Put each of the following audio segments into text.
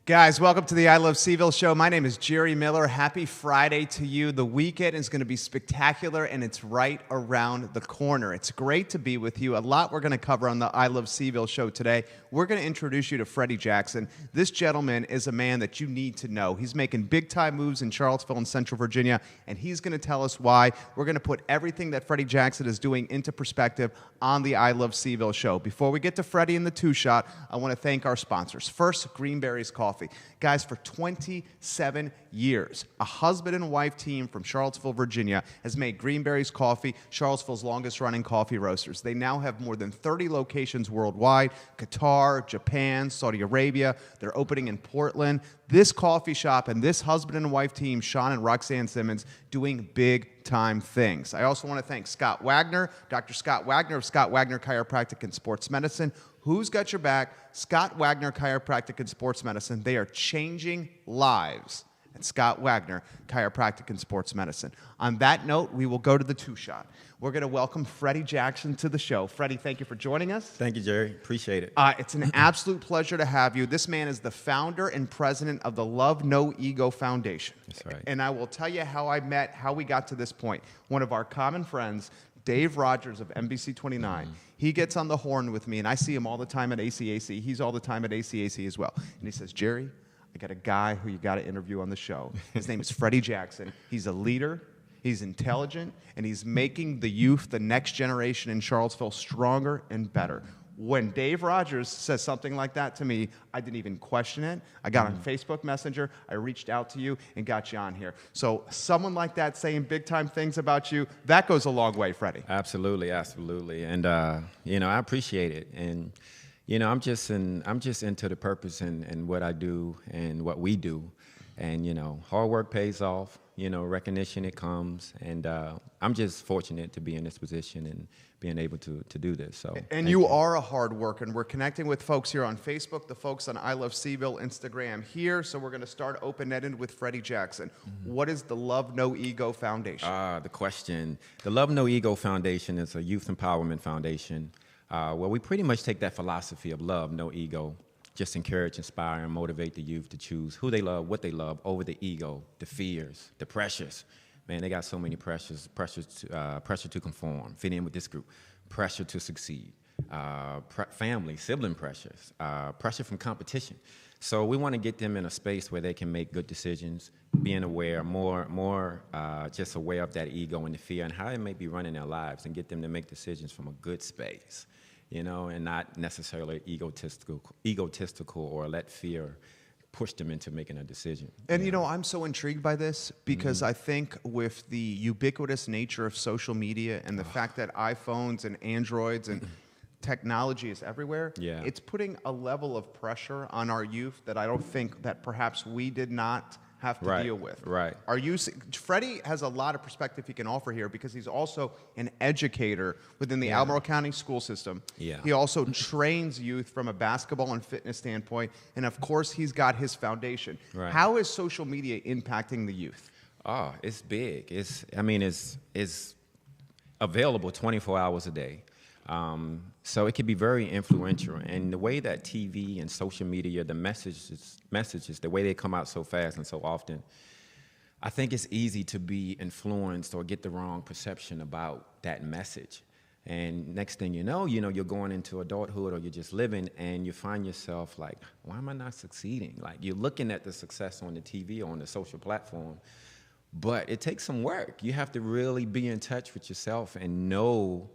Guys, welcome to the I Love CVille Show. My name is Jerry Miller. Happy Friday to you. The weekend is going to be spectacular, and it's right around the corner. It's great to be with you. A lot we're going to cover on the I Love CVille Show today. We're going to introduce you to Freddy Jackson. This gentleman is a man that you need to know. He's making big-time moves in Charlottesville and Central Virginia, and he's going to tell us why. We're going to put everything that Freddy Jackson is doing into perspective on the I Love CVille Show. Before we get to Freddy and the two-shot, I want to thank our sponsors. First, Greenberry's Coffee. Guys, for 27 years, a husband and wife team from Charlottesville, Virginia, has made Greenberry's Coffee Charlottesville's longest-running coffee roasters. They now have more than 30 locations worldwide: Qatar, Japan, Saudi Arabia. They're opening in Portland. This coffee shop and this husband and wife team, Sean and Roxanne Simmons, doing big-time things. I also want to thank Scott Wagner, Dr. Scott Wagner of Scott Wagner Chiropractic and Sports Medicine. Who's got your back? Scott Wagner Chiropractic and Sports Medicine. They are changing lives at Scott Wagner Chiropractic and Sports Medicine. On that note, we will go to the two-shot. We're going to welcome Freddy Jackson to the show. Freddy, thank you for joining us. Thank you, Jerry. Appreciate it. It's an absolute pleasure to have you. This man is the founder and president of the Love No Ego Foundation. That's right. And I will tell you how I met, how we got to this point. One of our common friends, Dave Rogers of NBC 29, he gets on the horn with me, and I see him all the time at ACAC. He's all the time at ACAC as well. And he says, Jerry, I got a guy who you got to interview on the show. His name is Freddy Jackson. He's a leader, he's intelligent, and he's making the youth, the next generation in Charlottesville, stronger and better. When Dave Rogers says something like that to me, I didn't even question it. I got on Facebook Messenger, I reached out to you, and got you on here. So someone like that saying big-time things about you, that goes a long way, Freddy. Absolutely, absolutely. And, you know, I appreciate it. And, you know, I'm just into the purpose and what I do and what we do. And, you know, hard work pays off. You know, recognition, it comes. And I'm just fortunate to be in this position and being able to do this. So, and you are a hard worker, and we're connecting with folks here on Facebook, the folks on I Love CVille Instagram here. So we're going to start open-ended with Freddy Jackson. What is the Love No Ego Foundation? The question. The Love No Ego Foundation is a youth empowerment foundation where we pretty much take that philosophy of love, no ego, just encourage, inspire, and motivate the youth to choose who they love, what they love, over the ego, the fears, the pressures. Man, they got so many pressures. Pressure to conform, fit in with this group, pressure to succeed, family, sibling pressures, pressure from competition. So we want to get them in a space where they can make good decisions, being aware, more just aware of that ego and the fear and how it may be running their lives, and get them to make decisions from a good space, you know, and not necessarily egotistical or let fear push them into making a decision. And, you know, I'm so intrigued by this because I think with the ubiquitous nature of social media and the fact that iPhones and Androids and technology is everywhere, it's putting a level of pressure on our youth that I don't think that perhaps we did not have to deal with. Right. Freddy has a lot of perspective he can offer here because he's also an educator within the Albemarle County School System. He also trains youth from a basketball and fitness standpoint, and of course he's got his foundation. How is social media impacting the youth? Oh, it's big. It's available 24 hours a day. So it can be very influential. And the way that TV and social media, the messages, the way they come out so fast and so often, I think it's easy to be influenced or get the wrong perception about that message. And next thing you know, you're going into adulthood or you're just living and you find yourself like, why am I not succeeding? Like, you're looking at the success on the TV or on the social platform, but it takes some work. You have to really be in touch with yourself and know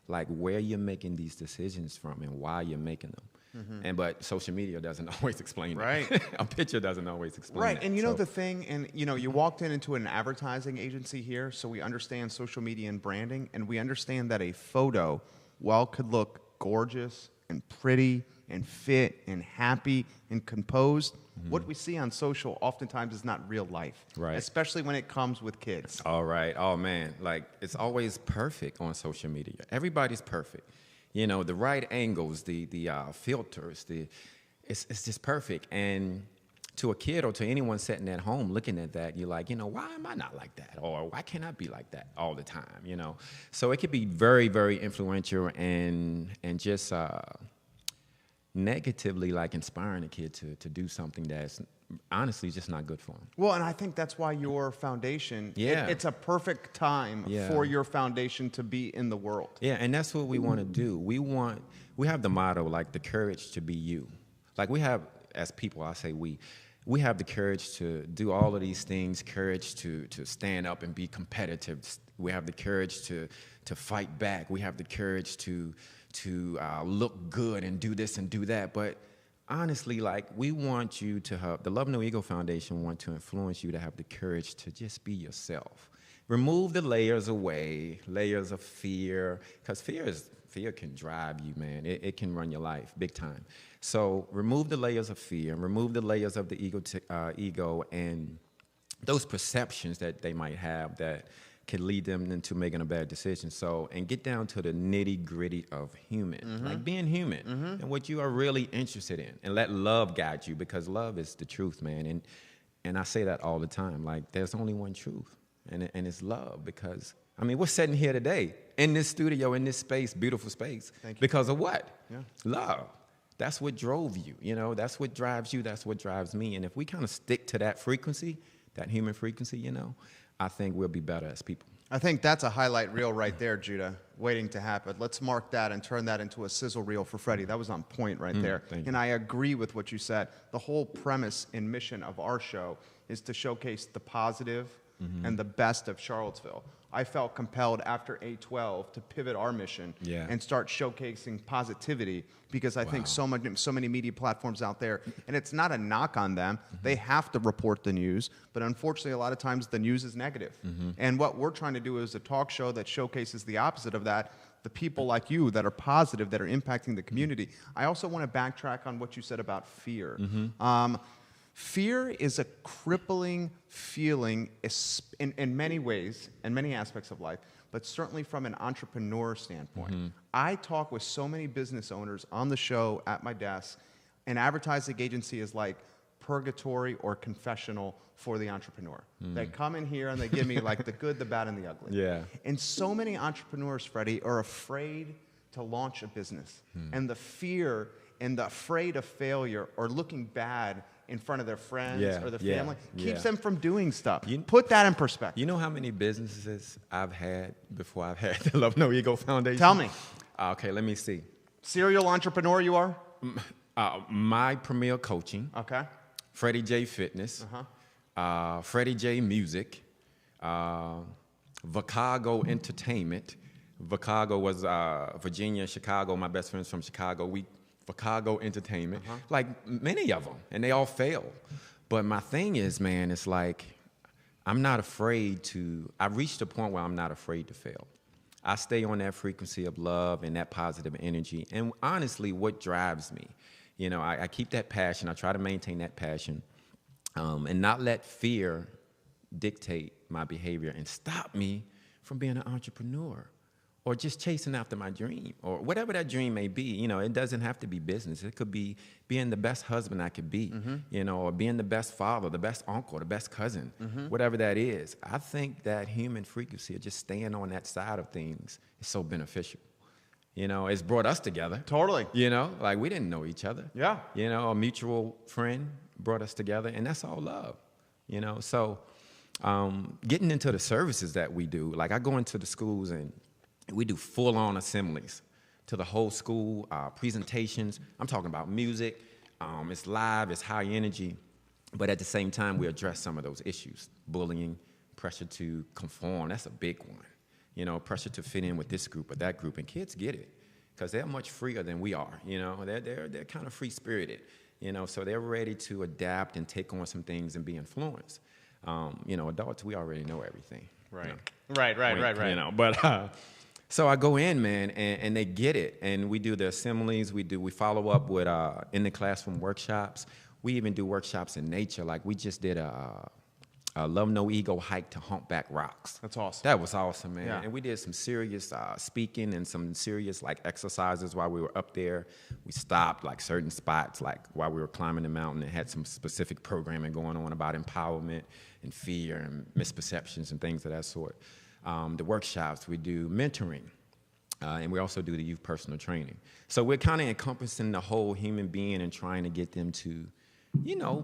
like where you're making these decisions from and why you're making them. But social media doesn't always explain that. A picture doesn't always explain that. And you know the thing, and you know, you walked into an advertising agency here, so we understand social media and branding, and we understand that a photo, while could look gorgeous and pretty and fit and happy and composed, what we see on social oftentimes is not real life, especially when it comes with kids. All right. Oh, man. Like, it's always perfect on social media. Everybody's perfect. You know, the right angles, the filters, it's just perfect. And to a kid or to anyone sitting at home looking at that, you're like, you know, why am I not like that? Or why can't I be like that all the time, you know? So it could be very, very influential and just negatively like inspiring a kid to do something that's honestly just not good for them. Well, and I think that's why your foundation, Yeah. it's a perfect time Yeah. for your foundation to be in the world. Yeah, and that's what we want to do. We have the motto, like, the courage to be you. Like, we have, as people, I say we have the courage to do all of these things, courage to stand up and be competitive. We have the courage to fight back. We have the courage to look good and do this and do that. But honestly, like, we want you to have, the Love No Ego Foundation want to influence you to have the courage to just be yourself. Remove the layers away, layers of fear, because fear can drive you, man. It can run your life big time. So remove the layers of fear, remove the layers of the ego and those perceptions that they might have that can lead them into making a bad decision. So, and get down to the nitty gritty of human, like being human and what you are really interested in, and let love guide you, because love is the truth, man. And I say that all the time, like, there's only one truth, and it's love. Because, I mean, we're sitting here today in this studio, in this space, beautiful space. Thank you. Because of what? Yeah. Love. That's what drove you, you know, that's what drives you, that's what drives me. And if we kind of stick to that frequency, that human frequency, you know, I think we'll be better as people. I think that's a highlight reel right there, Judah, waiting to happen. Let's mark that and turn that into a sizzle reel for Freddie. That was on point right there. Thank you. And I agree with what you said. The whole premise and mission of our show is to showcase the positive and the best of Charlottesville. I felt compelled after 8/12 to pivot our mission and start showcasing positivity, because I think so many media platforms out there, and it's not a knock on them, they have to report the news, but unfortunately a lot of times the news is negative. And what we're trying to do is a talk show that showcases the opposite of that, the people like you that are positive, that are impacting the community. I also want to backtrack on what you said about fear. Fear is a crippling feeling in many ways, in many aspects of life, but certainly from an entrepreneur standpoint. I talk with so many business owners on the show, at my desk. An advertising agency is like purgatory or confessional for the entrepreneur. They come in here and they give me like the good, the bad, and the ugly. Yeah. And so many entrepreneurs, Freddie, are afraid to launch a business. And the fear and the afraid of failure or looking bad in front of their friends or their family keeps them from doing stuff. Put that in perspective. You know how many businesses I've had before I've had the Love No Ego Foundation? Tell me. Okay, let me see. Serial entrepreneur you are? My Premier Coaching. Okay. Freddy J Fitness. Freddy J Music. Vicago Entertainment. Vicago was Virginia, Chicago. My best friend's from Chicago. Vicago Entertainment, like many of them, and they all fail. But my thing is, man, it's like, I'm not afraid to, I've reached a point where I'm not afraid to fail. I stay on that frequency of love and that positive energy. And honestly, what drives me, you know, I keep that passion. I try to maintain that passion and not let fear dictate my behavior and stop me from being an entrepreneur, or just chasing after my dream, or whatever that dream may be. You know, it doesn't have to be business. It could be being the best husband I could be, you know, or being the best father, the best uncle, the best cousin, whatever that is. I think that human frequency of just staying on that side of things is so beneficial. You know, it's brought us together. Totally. You know, like, we didn't know each other. Yeah. You know, a mutual friend brought us together, and that's all love, you know. So getting into the services that we do, like, I go into the schools and we do full-on assemblies to the whole school, presentations. I'm talking about music. It's live, it's high energy. But at the same time, we address some of those issues. Bullying, pressure to conform, that's a big one. You know, pressure to fit in with this group or that group. And kids get it, because they're much freer than we are. You know, they're kind of free-spirited. You know, so they're ready to adapt and take on some things and be influenced. You know, adults, we already know everything. Right. You know? Right. You know, but so I go in, man, and they get it. And we do the assemblies. We follow up with in the classroom workshops. We even do workshops in nature. Like, we just did a Love No Ego hike to Humpback Rocks. That's awesome. That was awesome, man. Yeah. And we did some serious speaking and some serious, like, exercises while we were up there. We stopped, like, certain spots, like, while we were climbing the mountain, and had some specific programming going on about empowerment and fear and misperceptions and things of that sort. The workshops, we do mentoring. And we also do the youth personal training. So we're kind of encompassing the whole human being and trying to get them to,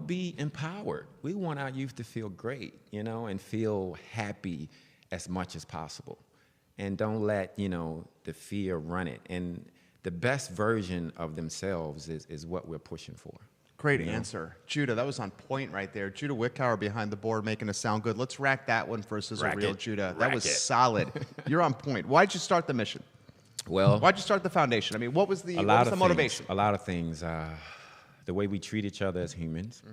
be empowered. We want our youth to feel great, and feel happy as much as possible. And don't let, the fear run it. And the best version of themselves is what we're pushing for. Great answer. Judah, that was on point right there. Judah Wickower behind the board making us sound good. Let's rack that one for a sizzle reel, Judah. That was solid. You're on point. Why'd you start the mission? Well, why'd you start the foundation? I mean, what was the motivation? A lot of things. The way we treat each other as humans,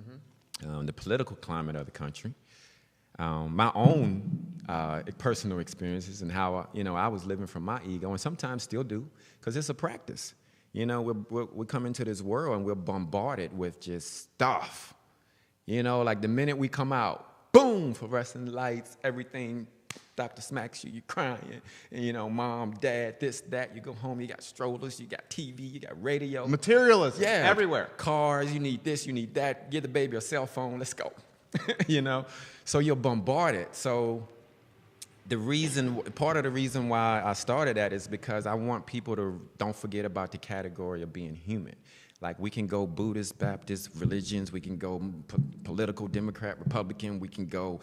the political climate of the country, my own personal experiences and how, I was living from my ego, and sometimes still do, because it's a practice. We come into this world and we're bombarded with just stuff. Like the minute we come out, boom, fluorescent lights, everything, doctor smacks you, you're crying. And, mom, dad, this, that. You go home, you got strollers, you got TV, you got radio. Materialism, everywhere. Cars, you need this, you need that. Give the baby a cell phone, let's go. So you're bombarded. So part of the reason why I started that is because I want people to don't forget about the category of being human. Like we can go Buddhist, Baptist, religions, we can go political, Democrat, Republican, we can go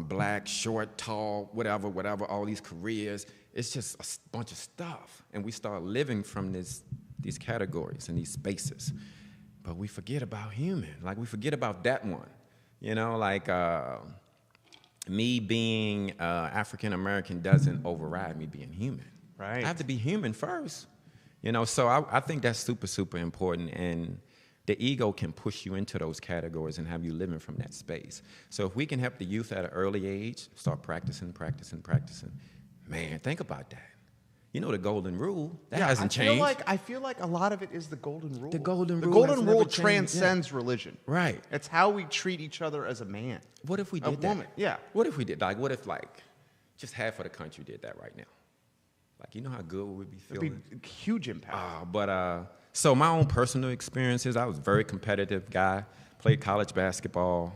black, short, tall, whatever, all these careers. It's just a bunch of stuff. And we start living from these categories and these spaces. But we forget about human. Like we forget about that one. Me being African American doesn't override me being human. Right. I have to be human first. So I think that's super, super important. And the ego can push you into those categories and have you living from that space. So if we can help the youth at an early age, start practicing, man, think about that. The golden rule, that hasn't changed. I feel like a lot of it is the golden rule. The golden rule transcends religion. Right. It's how we treat each other as a man. What if we did that? A woman, yeah. What if we did, what if just half of the country did that right now? How good we would be feeling? It'd be a huge impact. So my own personal experiences, I was a very competitive guy, played college basketball.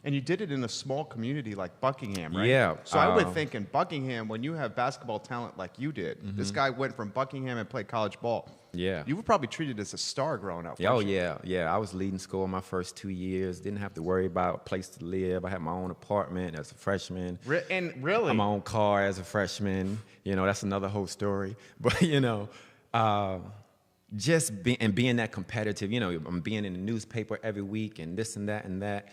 And you did it in a small community like Buckingham, right? Yeah. So I would think in Buckingham, when you have basketball talent like you did, this guy went from Buckingham and played college ball. Yeah. You were probably treated as a star growing up. Oh, yeah. I was leading school my first 2 years. Didn't have to worry about a place to live. I had my own apartment as a freshman. And really? My own car as a freshman. That's another whole story. But, just being that competitive, I'm being in the newspaper every week and this and that and that.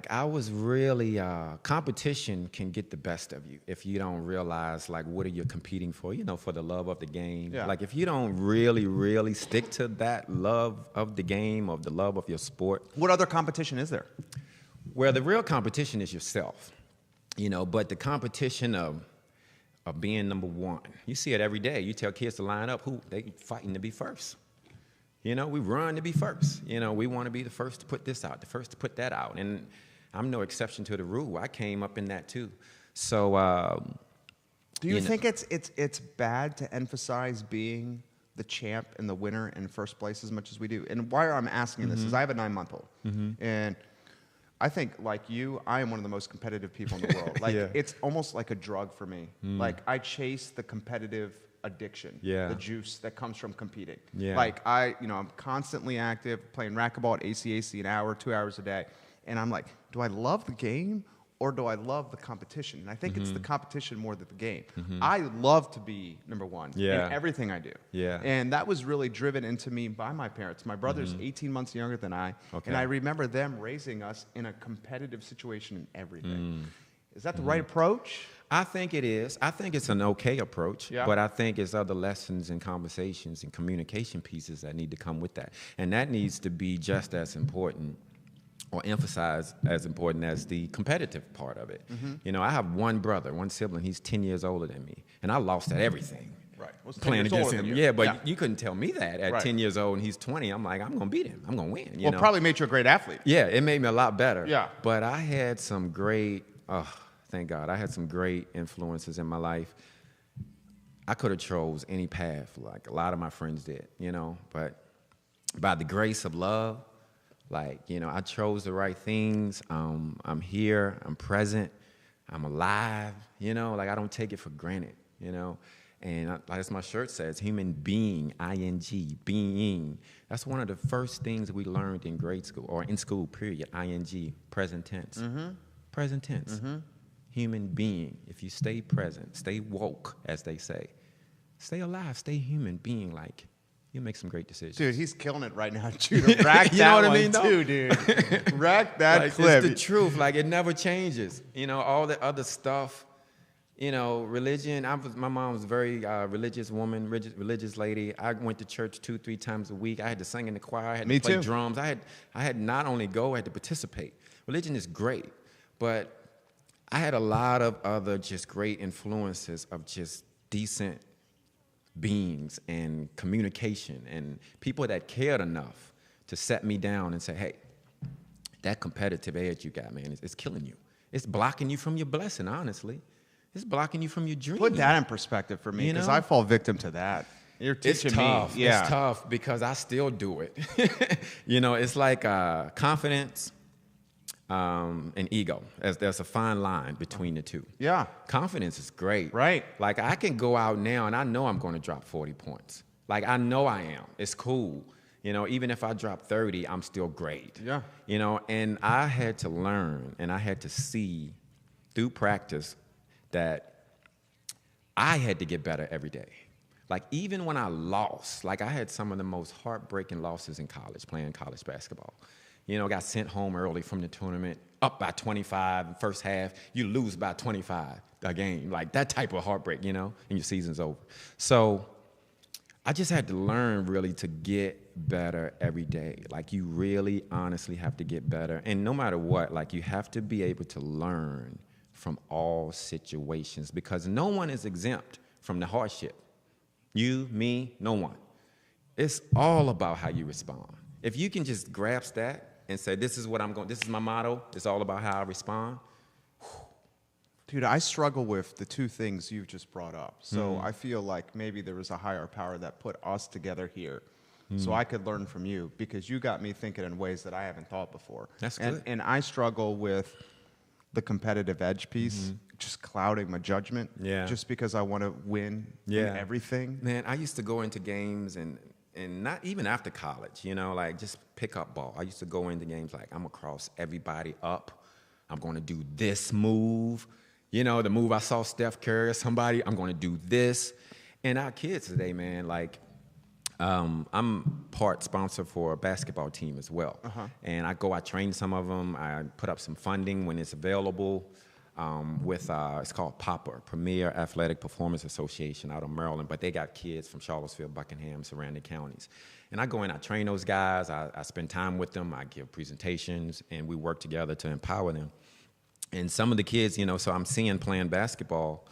I was really, competition can get the best of you if you don't realize, what are you competing for, for the love of the game. Yeah. If you don't really, really stick to that love of the game, of the love of your sport. What other competition is there? Well, the real competition is yourself, but the competition of being number one, you see it every day. You tell kids to line up, they fighting to be first. We run to be first. We want to be the first to put this out, the first to put that out. And I'm no exception to the rule. I came up in that too. So, do you think it's bad to emphasize being the champ and the winner in first place as much as we do? And why I'm asking this is I have a 9-month-old. And I think, like you, I am one of the most competitive people in the world. It's almost like a drug for me. I chase the competitive addiction, the juice that comes from competing. I'm constantly active, playing racquetball at ACAC an hour, 2 hours a day. And I'm like, do I love the game or do I love the competition? And I think it's the competition more than the game. I love to be number one in everything I do. And that was really driven into me by my parents. My brother's 18 months younger than I. And I remember them raising us in a competitive situation in everything. Is that the right approach? I think it is. I think it's an okay approach, but I think it's other lessons and conversations and communication pieces that need to come with that. And that needs to be just as important or emphasized as important as the competitive part of it. I have one brother, one sibling. He's 10 years older than me, and I lost at everything. Right. Playing against him. Yeah, but you couldn't tell me that at 10 years old and he's 20. I'm like, I'm going to beat him. I'm going to win. Well, it probably made you a great athlete. Yeah, it made me a lot better. Yeah. But I had some great... thank God. I had some great influences in my life. I could have chose any path, like a lot of my friends did, but by the grace of love, I chose the right things. I'm here, I'm present, I'm alive, I don't take it for granted, And as my shirt says, human being, I-N-G, being. That's one of the first things we learned in grade school, or in school, period, I-N-G, present tense. Present tense. Human being. If you stay present, stay woke, as they say. Stay alive, stay human being, like, you make some great decisions. Dude, he's killing it right now. Judah, rack You that know what I one mean, though? too, dude. Rack that like, clip. It's the truth. Like, it never changes. You know, all the other stuff, you know, religion. My mom was a very religious woman, religious lady. I went to church 2-3 times a week. I had to sing in the choir. I had to play drums. I had not only go, I had to participate. Religion is great, but I had a lot of other just great influences of just decent beings and communication and people that cared enough to set me down and say, hey, that competitive edge you got, man, it's killing you. It's blocking you from your blessing, honestly. It's blocking you from your dream. Put that in perspective for me, because I fall victim to that. You're teaching it's tough. me. Yeah. It's tough because I still do it. You know, it's like confidence and ego. There's a fine line between the two. Yeah. Confidence is great. Right. Like, I can go out now and I know I'm going to drop 40 points. Like, I know I am. It's cool. You know, even if I drop 30, I'm still great. Yeah. You know, and I had to learn and I had to see through practice that I had to get better every day. Like, even when I lost, like, I had some of the most heartbreaking losses in college, playing college basketball. You know, got sent home early from the tournament, up by 25 in the first half. You lose by 25 a game. Like, that type of heartbreak, you know, and your season's over. So I just had to learn really to get better every day. Like, you really honestly have to get better. And no matter what, like, you have to be able to learn from all situations, because no one is exempt from the hardship. You, me, no one. It's all about how you respond. If you can just grasp that and say, this is my motto, it's all about how I respond. Dude, I struggle with the two things you just brought up. So I feel like maybe there was a higher power that put us together here so I could learn from you, because you got me thinking in ways that I haven't thought before. That's good. And I struggle with the competitive edge piece, just clouding my judgment, just because I want to win in everything. Man, I used to go into games and not even after college, you know, like, just pick up ball. I used to go into games like, I'm going to cross everybody up. I'm going to do this move. You know, the move I saw Steph Curry or somebody, I'm going to do this. And our kids today, man, like, I'm part sponsor for a basketball team as well. And I train some of them. I put up some funding when it's available with, it's called PAPA, Premier Athletic Performance Association out of Maryland. But they got kids from Charlottesville, Buckingham, surrounding counties. And I go in, I train those guys. I spend time with them. I give presentations, and we work together to empower them. And some of the kids, you know, so I'm seeing playing basketball,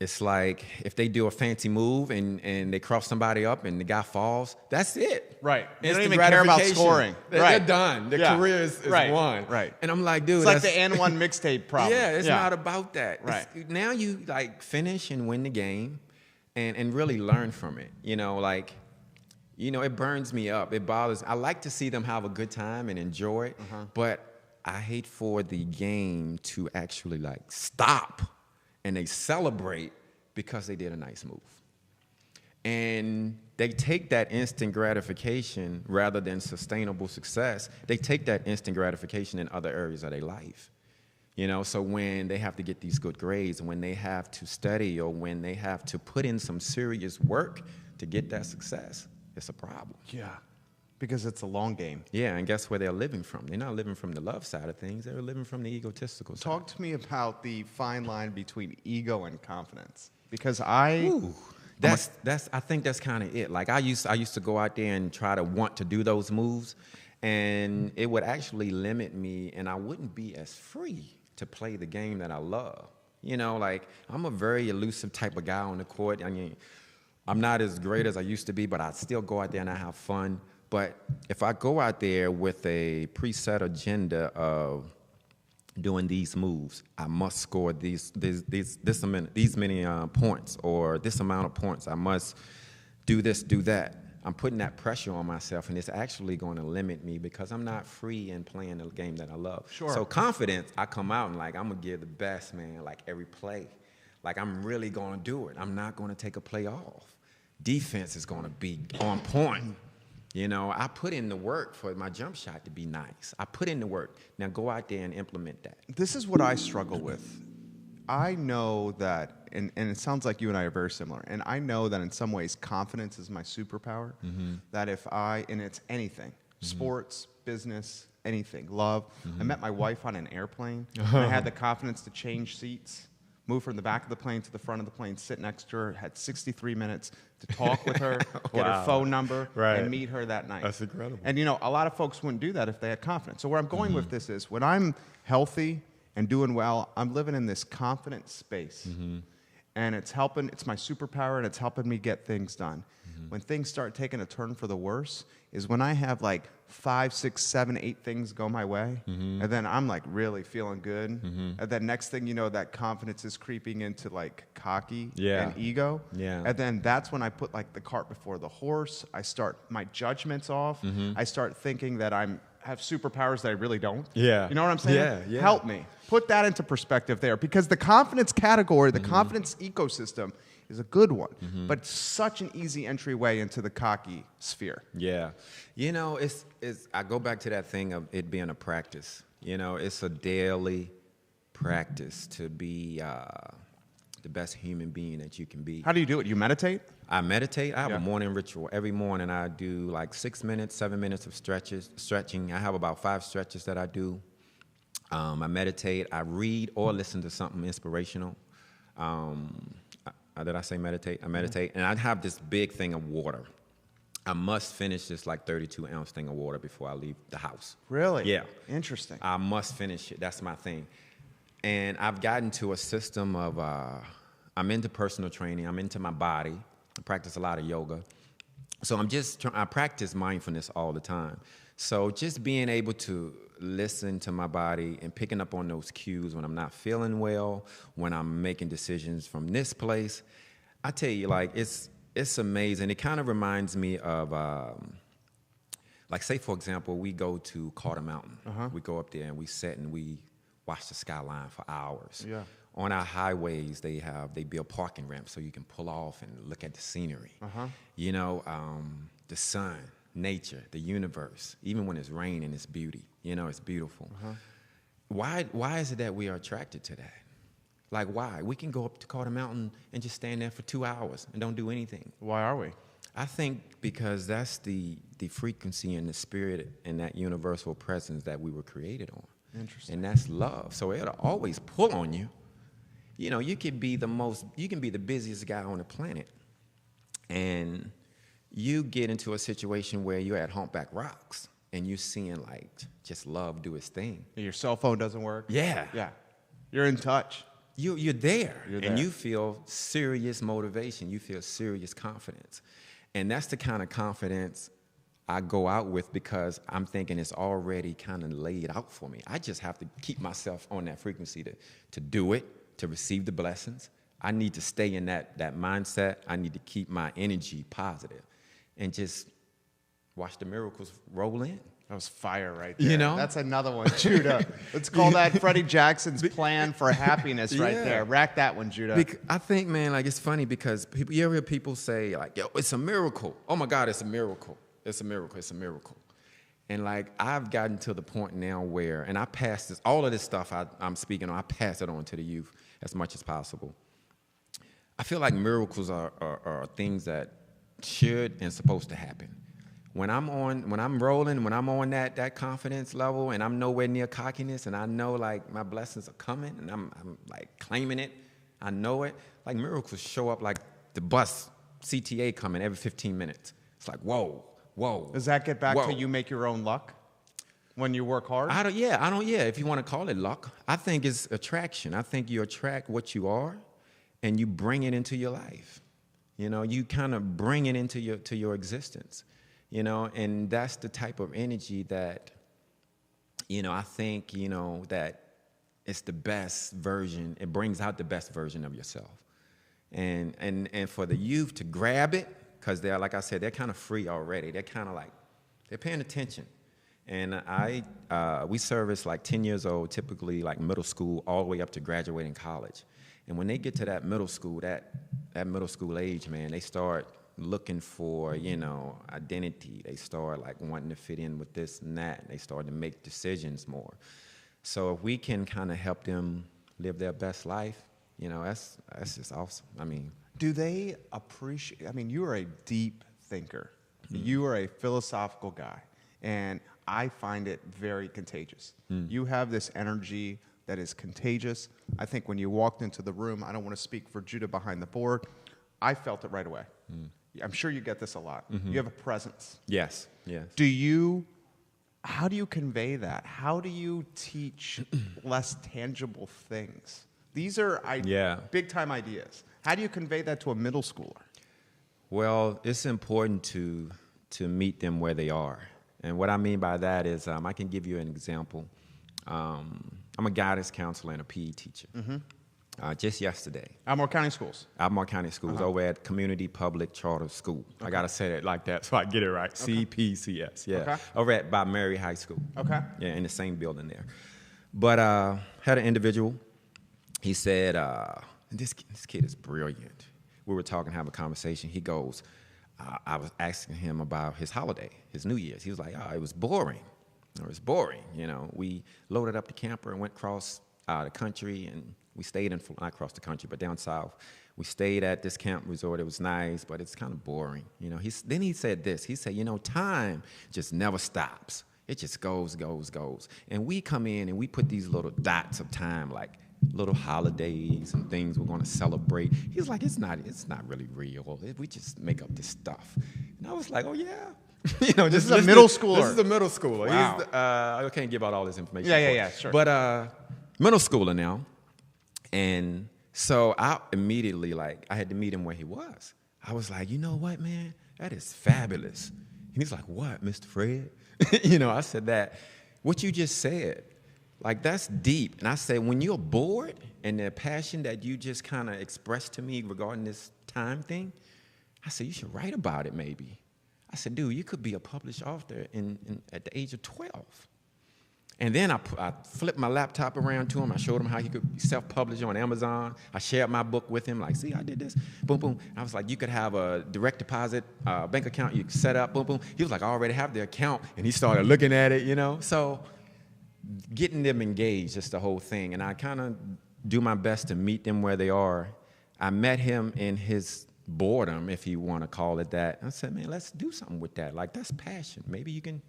it's like, if they do a fancy move and they cross somebody up and the guy falls, that's it. Right. They don't Instant even care about gratification. scoring. They're done. Their career is won. Right. And I'm like, dude, it's like the N1 mixtape problem. Yeah, it's not about that. Right. Now you, like, finish and win the game and really learn from it. You know, like, you know, it burns me up. It bothers. I like to see them have a good time and enjoy it, but I hate for the game to actually, like, stop and they celebrate because they did a nice move. And they take that instant gratification rather than sustainable success. They take that instant gratification in other areas of their life. You know, so when they have to get these good grades, when they have to study, or when they have to put in some serious work to get that success, it's a problem. Yeah, because it's a long game. Yeah, and guess where they're living from? They're not living from the love side of things. They're living from the egotistical side. Talk to me about the fine line between ego and confidence, because I think that's kind of it. Like, I used to go out there and try to want to do those moves, and it would actually limit me, and I wouldn't be as free to play the game that I love. You know, like, I'm a very elusive type of guy on the court. I mean, I'm not as great as I used to be, but I still go out there and I have fun. But if I go out there with a preset agenda of doing these moves, I must score these many points, or this amount of points. I must do this, do that. I'm putting that pressure on myself, and it's actually going to limit me because I'm not free in playing the game that I love. Sure. So confidence, I come out and, like, I'm going to give the best, man, like, every play. Like, I'm really going to do it. I'm not going to take a play off. Defense is going to be on point. You know, I put in the work for my jump shot to be nice. I put in the work. Now go out there and implement that. This is what I struggle with. I know that, and it sounds like you and I are very similar, and I know that in some ways confidence is my superpower, that if and it's anything, sports, business, anything, love. I met my wife on an airplane, and I had the confidence to change seats, move from the back of the plane to the front of the plane, sit next to her, had 63 minutes to talk with her, get her phone number, and meet her that night. That's incredible. And, you know, a lot of folks wouldn't do that if they had confidence. So where I'm going with this is when I'm healthy and doing well, I'm living in this confident space. And it's my superpower, and it's helping me get things done. When things start taking a turn for the worse is when I have like 5, 6, 7, 8 things go my way, and then I'm like really feeling good. And then next thing you know, that confidence is creeping into like cocky and ego. And then that's when I put like the cart before the horse. I start my judgments off. I start thinking that have superpowers that I really don't. You know what I'm saying? Help me. Put that into perspective there, because the confidence category, the confidence ecosystem is a good one, but it's such an easy entryway into the cocky sphere. Yeah. You know, I go back to that thing of it being a practice. You know, it's a daily practice to be the best human being that you can be. How do you do it? You meditate? I meditate. I have a morning ritual. Every morning I do like 6 minutes, 7 minutes of stretching. I have about 5 stretches that I do. I meditate. I read or listen to something inspirational. Did I say meditate? I meditate. And I have this big thing of water. I must finish this like 32-ounce thing of water before I leave the house. Really? Yeah. Interesting. I must finish it. That's my thing. And I've gotten to a system of, I'm into personal training. I'm into my body. I practice a lot of yoga. So I practice mindfulness all the time. So just being able to listen to my body and picking up on those cues when I'm not feeling well, when I'm making decisions from this place, I tell you, like, it's amazing. It kind of reminds me of, like, say, for example, we go to Carter Mountain. We go up there and we sit and we watch the skyline for hours. On our highways, they build parking ramps so you can pull off and look at the scenery. You know, the sun, nature, the universe, even when it's raining, it's beauty. You know, it's beautiful. Why is it that we are attracted to that? Like, why? We can go up to Carter Mountain and just stand there for 2 hours and don't do anything. Why are we? I think because that's the frequency and the spirit and that universal presence that we were created on. Interesting. And that's love. So it'll always pull on you. You know, you can be the busiest guy on the planet, and you get into a situation where you're at Humpback Rocks and you're seeing like just love do its thing. Your cell phone doesn't work? Yeah. You're in touch. You're there. And you feel serious motivation. You feel serious confidence. And that's the kind of confidence I go out with, because I'm thinking it's already kind of laid out for me. I just have to keep myself on that frequency to do it, to receive the blessings. I need to stay in that mindset. I need to keep my energy positive and just watch the miracles roll in. That was fire right there. You know? That's another one, Judah. Let's call that Freddy Jackson's plan for happiness right there. Rack that one, Judah. I think, man, like, it's funny because you ever hear people say, like, yo, it's a miracle. Oh, my God, it's a miracle. It's a miracle. It's a miracle. And, like, I've gotten to the point now where, and I pass this, all of this stuff I'm speaking on, I pass it on to the youth as much as possible. I feel like miracles are things that should and supposed to happen. When I'm rolling, when I'm on that confidence level and I'm nowhere near cockiness and I know, like, my blessings are coming and I'm like claiming it, I know it, like, miracles show up like the bus CTA coming every 15 minutes. It's like, whoa. Does that get back to you make your own luck when you work hard? If you want to call it luck. I think it's attraction. I think you attract what you are and you bring it into your life. You know, you kind of bring it into your existence. You know, and that's the type of energy that, you know, I think, you know, that it's the best version. It brings out the best version of yourself. And for the youth to grab it, because they're, like I said, they're kind of free already. They're kind of like, they're paying attention. And we service like 10 years old, typically like middle school, all the way up to graduating college. And when they get to that middle school, that middle school age, man, they start looking for, identity. They start like wanting to fit in with this and that. They start to make decisions more. So if we can kind of help them live their best life, that's just awesome. I mean, do they appreciate? I mean, you are a deep thinker. You are a philosophical guy, and I find it very contagious. You have this energy that is contagious. I think when you walked into the room, I don't want to speak for Judah behind the board, I felt it right away. I'm sure you get this a lot. You have a presence. Yes, yes. How do you convey that? How do you teach less tangible things? These are big-time ideas. How do you convey that to a middle schooler? Well, it's important to meet them where they are. And what I mean by that is I can give you an example. I'm a guidance counselor and a PE teacher. Just yesterday. Albemarle County Schools. Albemarle County Schools over at Community Public Charter School. Okay. I got to say it like that so I get it right. Okay. CPCS, yeah. Okay. Over by Mary High School. Okay. Yeah, in the same building there. But had an individual. He said, this kid is brilliant. We were talking, having a conversation. He goes, I was asking him about his holiday, his New Year's. He was like, it was boring. It was boring. We loaded up the camper and went across the country, and we stayed not across the country, but down south. We stayed at this camp resort. It was nice, but it's kind of boring. Then he said this. He said, time just never stops. It just goes, goes, goes. And we come in and we put these little dots of time, like little holidays and things we're going to celebrate. He was like, it's not really real. We just make up this stuff. And I was like, oh, yeah. This is a middle schooler. This is a middle schooler. Wow. I can't give out all this information. Yeah, sure. But middle schooler now. And so I immediately, I had to meet him where he was. I was like, you know what, man? That is fabulous. And he's like, what, Mr. Fred? I said that. What you just said, that's deep. And I said, when you're bored and the passion that you just kind of expressed to me regarding this time thing, I said, you should write about it maybe. I said, dude, you could be a published author at the age of 12. And then I flipped my laptop around to him. I showed him how he could self-publish on Amazon. I shared my book with him, see, I did this, boom, boom. I was like, you could have a direct deposit bank account you could set up, boom, boom. He was like, I already have the account. And he started looking at it, So getting them engaged, just the whole thing. And I kind of do my best to meet them where they are. I met him in his boredom, if you want to call it that. I said, man, let's do something with that. That's passion. Maybe you can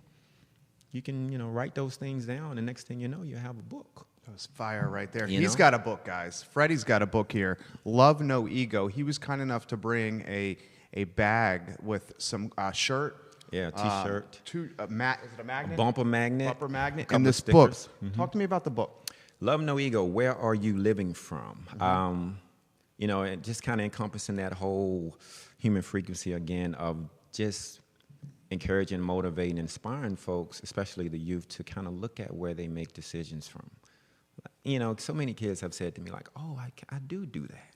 write those things down, and next thing you know, you have a book. That was fire right there. He's got a book, guys. Freddie's got a book here, Love No Ego. He was kind enough to bring a bag with some shirt. Yeah, T-shirt. Is it a magnet? A bumper magnet. Bumper magnet. And this book. Talk to me about the book. Love No Ego, Where Are You Living From? And just kind of encompassing that whole human frequency again of just encouraging, motivating, inspiring folks, especially the youth, to kind of look at where they make decisions from. So many kids have said to me, oh, I do that.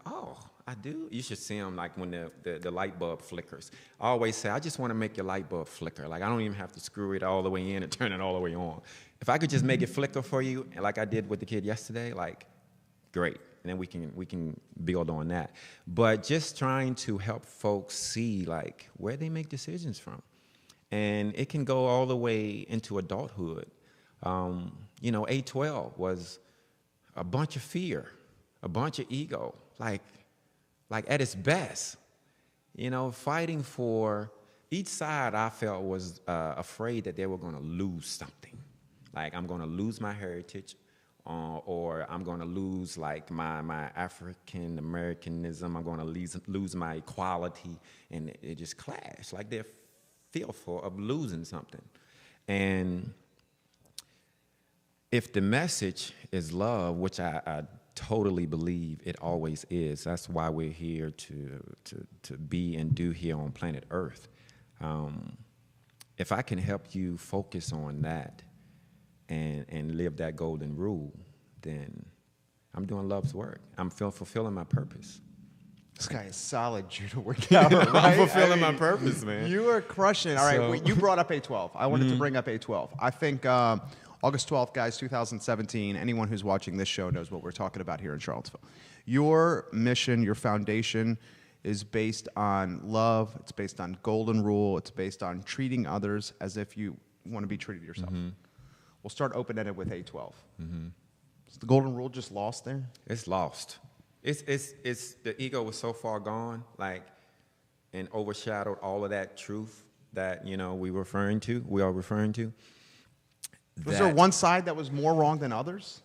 Oh, I do? You should see them, when the light bulb flickers. I always say, I just want to make your light bulb flicker. I don't even have to screw it all the way in and turn it all the way on. If I could just make it flicker for you, like I did with the kid yesterday, great. And then we can build on that. But just trying to help folks see where they make decisions from. And it can go all the way into adulthood. A12 was a bunch of fear, a bunch of ego, at its best. Fighting for each side I felt was afraid that they were going to lose something. I'm going to lose my heritage. Or I'm going to lose my African Americanism. I'm going to lose my equality, and it just clash. They're fearful of losing something. And if the message is love, which I totally believe it always is, that's why we're here to be and do here on planet Earth. If I can help you focus on that, and live that golden rule, then I'm doing love's work. I'm fulfilling my purpose. This guy is solid judo workout. Right? I'm fulfilling my purpose, man. You are crushing it. All right, So- wait, you brought up A12. I wanted to bring up A12. I think August 12th, guys, 2017, anyone who's watching this show knows what we're talking about here in Charlottesville. Your mission, your foundation is based on love. It's based on golden rule. It's based on treating others as if you want to be treated yourself. We'll start open-ended with A12. Is the golden rule just lost there? It's lost. It's the ego was so far gone, like, and overshadowed all of that truth that, you know, we are referring to. Was there one side that was more wrong than others?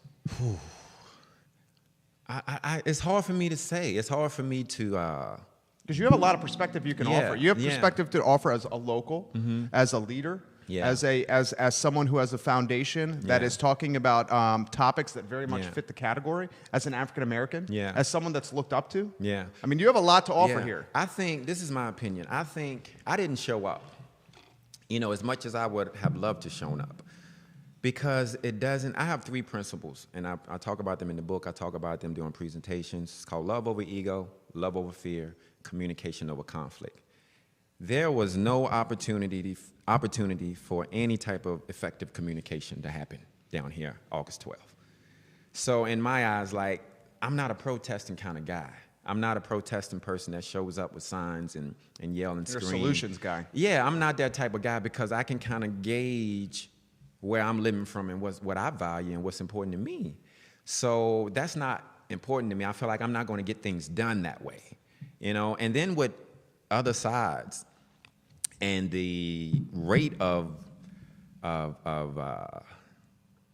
It's hard for me to say. It's hard for me to. Because you have a lot of perspective you can offer. You have perspective to offer as a local, as a leader, as someone who has a foundation that is talking about topics that very much fit the category, as an African American, as someone that's looked up to. I mean, you have a lot to offer here. I think, this is my opinion, I think I didn't show up, you know, as much as I would have loved to shown up. Because it doesn't, I have 3 principles, and I talk about them in the book. I talk about them during presentations. It's called love over ego, love over fear, communication over conflict. There was no opportunity for any type of effective communication to happen down here, August 12th. So in my eyes, like, I'm not a protesting kind of guy. I'm not a protesting person that shows up with signs and yell and scream. You're a solutions guy. Yeah, I'm not that type of guy, because I can kind of gauge where I'm living from and what I value and what's important to me. So that's not important to me. I feel like I'm not going to get things done that way, you know. And then with other sides and the rate of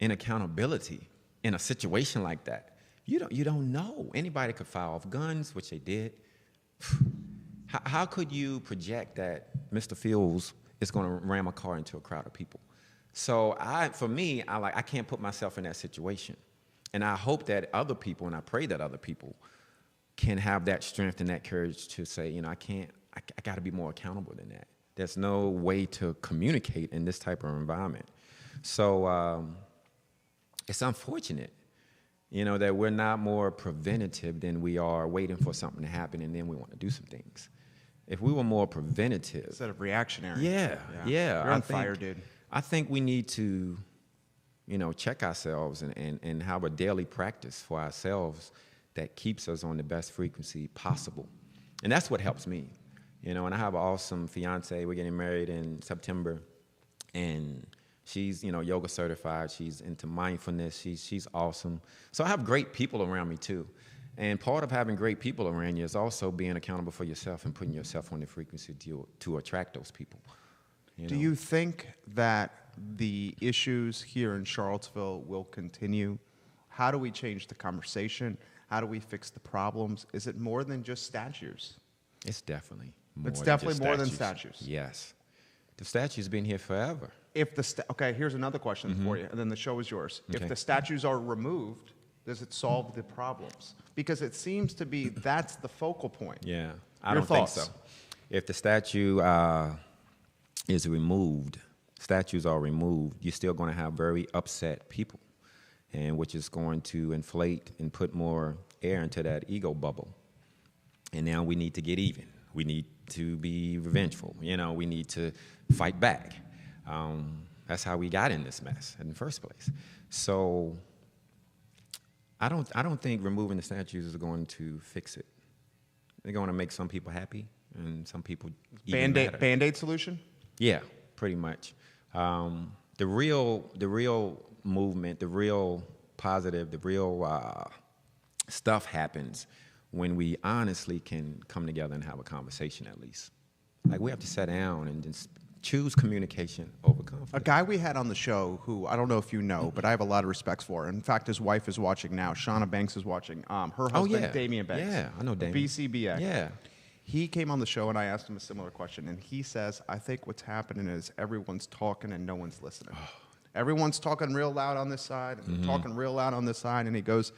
inaccountability in a situation like that, you don't know. Anybody could fire off guns, which they did. How could you project that Mr. Fields is going to ram a car into a crowd of people? So for me, I can't put myself in that situation. And I hope that other people, and I pray that other people can have that strength and that courage to say, you know, I got to be more accountable than that. There's no way to communicate in this type of environment. So it's unfortunate, you know, that we're not more preventative than we are waiting for something to happen and then we want to do some things. If we were more preventative. Instead of reactionary. Yeah. You're on fire, dude. I think we need to, you know, check ourselves and have a daily practice for ourselves that keeps us on the best frequency possible. And that's what helps me. You know, and I have an awesome fiance. We're getting married in September. And she's, you know, yoga certified. She's into mindfulness. She's awesome. So I have great people around me, too. And part of having great people around you is also being accountable for yourself and putting yourself on the frequency to attract those people. Do you think that the issues here in Charlottesville will continue? How do we change the conversation? How do we fix the problems? Is it more than just statues? It's definitely more than statues. Yes. The statue's been here forever. Okay, here's another question for you, and then the show is yours. Okay. If the statues are removed, does it solve the problems? Because it seems to be that's the focal point. Yeah, I don't think so. If the statue is removed, statues are removed, you're still going to have very upset people, and which is going to inflate and put more air into that ego bubble. And now we need to get even. We need to be revengeful. You know, we need to fight back. That's how we got in this mess in the first place. So I don't think removing the statues is going to fix it. They're going to make some people happy and some people even madder. Band-Aid solution? Yeah, pretty much. The real movement, the real positive, the real stuff happens when we honestly can come together and have a conversation at least. Like, we have to sit down and just choose communication over conflict. A guy we had on the show who, I don't know if you know, but I have a lot of respect for. In fact, his wife is watching now. Shauna Banks is watching. Her husband, Damian Banks. Yeah, I know Damian. BCBA. Yeah. He came on the show, and I asked him a similar question, and he says, I think what's happening is everyone's talking and no one's listening. Everyone's talking real loud on this side, and talking real loud on this side, and he goes,